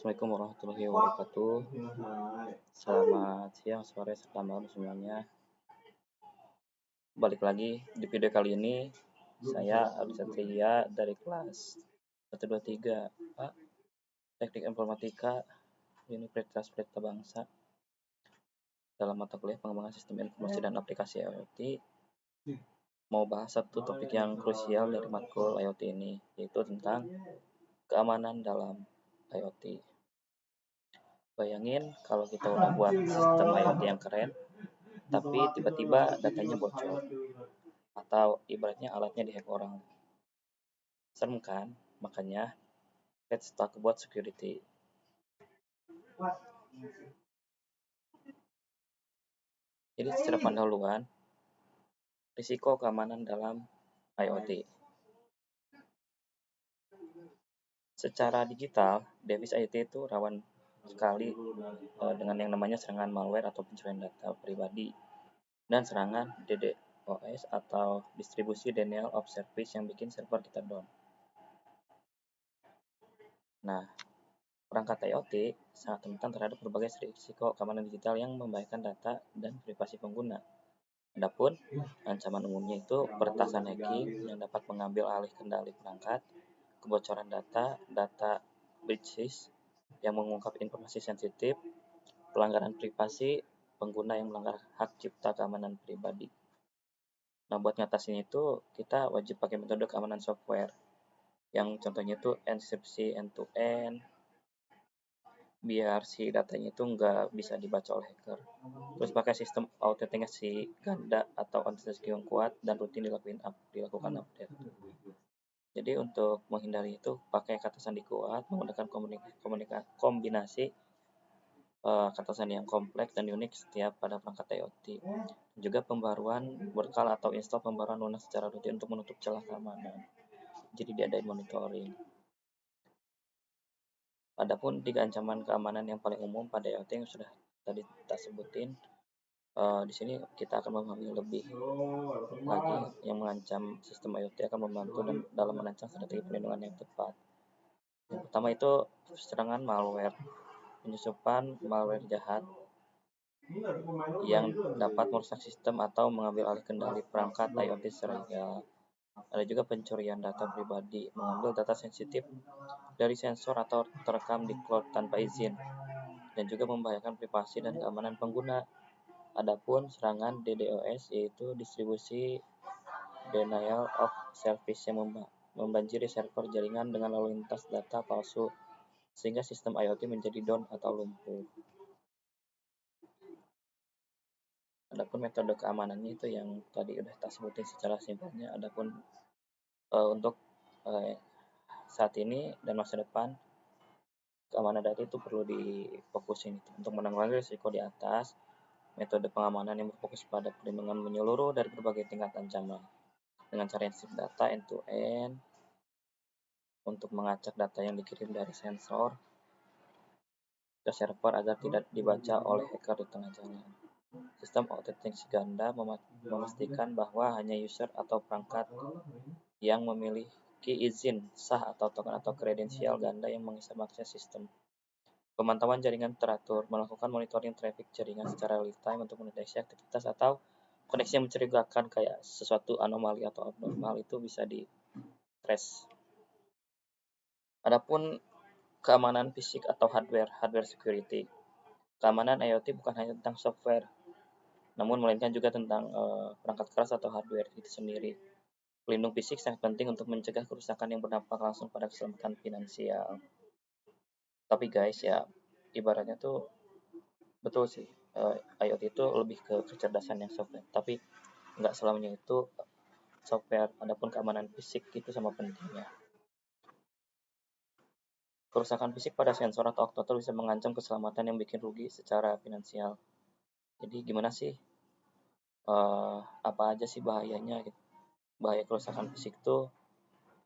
Assalamualaikum warahmatullahi wabarakatuh. Selamat siang, sore, serta malam semuanya. Balik lagi di video kali ini, saya Aldi Satria dari kelas 123 Pak, Teknik Informatika Universitas Pelita Bangsa dalam mata kuliah pengembangan sistem informasi dan aplikasi IoT. Mau bahas satu topik yang krusial dari matkul IoT ini, yaitu tentang keamanan dalam IoT. Bayangin kalau kita udah buat sistem IoT yang keren, tapi tiba-tiba datanya bocor, atau ibaratnya alatnya dihack orang. Serem kan? Makanya, let's talk about security. Jadi secara pendahuluan, risiko keamanan dalam IoT. Secara digital, device IoT itu rawan sekali dengan yang namanya serangan malware atau pencurian data pribadi dan serangan DDoS atau distribusi denial of service yang bikin server kita down. Nah, perangkat IoT sangat rentan terhadap berbagai risiko keamanan digital yang membahayakan data dan privasi pengguna. Adapun ancaman umumnya itu peretasan hacking yang dapat mengambil alih kendali perangkat, kebocoran data, data breaches yang mengungkap informasi sensitif, pelanggaran privasi pengguna yang melanggar hak cipta keamanan pribadi. Nah, buat ngatasin itu kita wajib pakai metode keamanan software yang contohnya itu enkripsi end-to-end, biar si datanya itu nggak bisa dibaca oleh hacker. Terus pakai sistem autentikasi ganda atau autentikasi yang kuat dan rutin dilakukan update. Jadi untuk menghindari itu pakai kata sandi kuat, menggunakan kombinasi kata sandi yang kompleks dan unik setiap pada perangkat IoT. Juga pembaruan berkala atau install pembaruan lunak secara rutin untuk menutup celah keamanan. Jadi diadain monitoring. Adapun 3 ancaman keamanan yang paling umum pada IoT yang sudah tadi kita sebutin, di sini kita akan memahami lebih lagi yang mengancam sistem IoT akan membantu dalam merancang strategi perlindungan yang tepat. Yang pertama itu serangan malware, penyusupan malware jahat yang dapat merusak sistem atau mengambil alih kendali perangkat IoT secara ilegal. Ada juga pencurian data pribadi, mengambil data sensitif dari sensor atau terekam di cloud tanpa izin, dan juga membahayakan privasi dan keamanan pengguna. Adapun serangan DDoS yaitu distribusi denial of service yang membanjiri server jaringan dengan lalu lintas data palsu sehingga sistem IoT menjadi down atau lumpuh. Adapun metode keamanannya itu yang tadi udah kita sebutin secara simpelnya. Adapun untuk saat ini dan masa depan keamanan data itu perlu difokusin untuk menanggulangi risiko di atas. Metode pengamanan yang berfokus pada perlindungan menyeluruh dari berbagai tingkat ancaman dengan cara encrypsi data end-to-end untuk mengacak data yang dikirim dari sensor ke server agar tidak dibaca oleh hacker di tengah jalan. Sistem autentikasi ganda memastikan bahwa hanya user atau perangkat yang memiliki izin sah atau token atau kredensial ganda yang mengisi akses sistem. Pemantauan jaringan teratur, melakukan monitoring traffic jaringan secara real time untuk mendeteksi aktivitas atau koneksi yang mencurigakan kayak sesuatu anomali atau abnormal itu bisa di trace. Adapun keamanan fisik atau hardware security. Keamanan IoT bukan hanya tentang software, namun melainkan juga tentang perangkat keras atau hardware itu sendiri. Pelindung fisik sangat penting untuk mencegah kerusakan yang berdampak langsung pada keselamatan finansial. Tapi guys ya, ibaratnya tuh betul sih, IoT itu lebih ke kecerdasan yang software, tapi nggak selamanya itu software. Adapun keamanan fisik itu sama pentingnya. Kerusakan fisik pada sensor atau aktuator bisa mengancam keselamatan yang bikin rugi secara finansial. Jadi gimana sih? Apa aja sih bahayanya? Bahaya kerusakan fisik tuh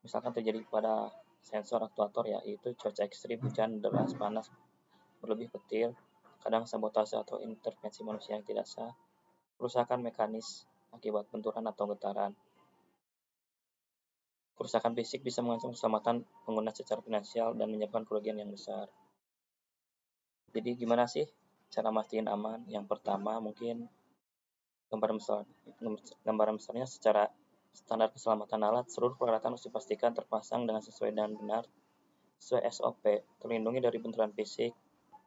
misalkan terjadi pada sensor aktuator ya, itu cuaca ekstrim, hujan deras, panas, berlebih petir, kadang sabotase atau intervensi manusia yang tidak sah, kerusakan mekanis akibat benturan atau getaran. Kerusakan fisik bisa mengancam keselamatan pengguna secara finansial dan menyebabkan kerugian yang besar. Jadi gimana sih cara mastiin aman? Yang pertama mungkin gambaran besarnya secara standar keselamatan alat, seluruh peralatan harus dipastikan terpasang dengan sesuai dan benar sesuai SOP, terlindungi dari benturan fisik,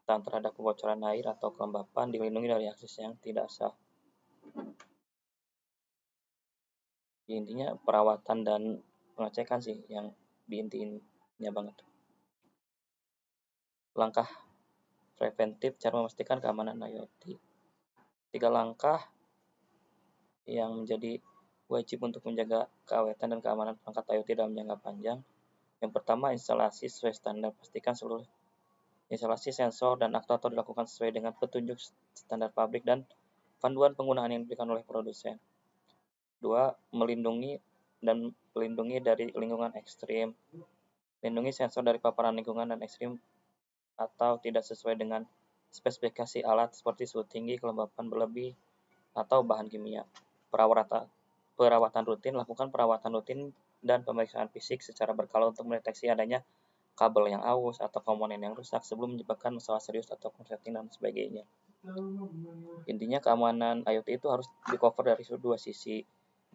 tahan terhadap kebocoran air atau kelembapan, dilindungi dari akses yang tidak sah. Intinya perawatan dan pengecekan sih yang diintinya banget. Langkah preventif cara memastikan keamanan IoT. 3 langkah yang menjadi wajib untuk menjaga keawetan dan keamanan perangkat IoT dalam jangka panjang. Yang pertama, instalasi sesuai standar. Pastikan seluruh instalasi sensor dan aktuator dilakukan sesuai dengan petunjuk standar pabrik dan panduan penggunaan yang diberikan oleh produsen. 2. Melindungi dari lingkungan ekstrim. Lindungi sensor dari paparan lingkungan dan ekstrim atau tidak sesuai dengan spesifikasi alat seperti suhu tinggi, kelembapan berlebih, atau bahan kimia. Perawatan rutin. Lakukan perawatan rutin dan pemeriksaan fisik secara berkala untuk mendeteksi adanya kabel yang aus atau komponen yang rusak sebelum menyebabkan masalah serius atau konsleting dan sebagainya. Intinya keamanan IoT itu harus di cover dari dua sisi,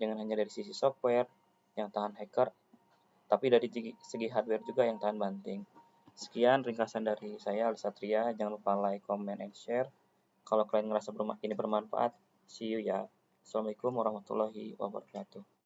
jangan hanya dari sisi software yang tahan hacker, tapi dari segi hardware juga yang tahan banting. Sekian ringkasan dari saya, Ali Satria. Jangan lupa like, comment, and share. Kalau kalian ngerasa ini bermanfaat, see you ya. Assalamualaikum warahmatullahi wabarakatuh.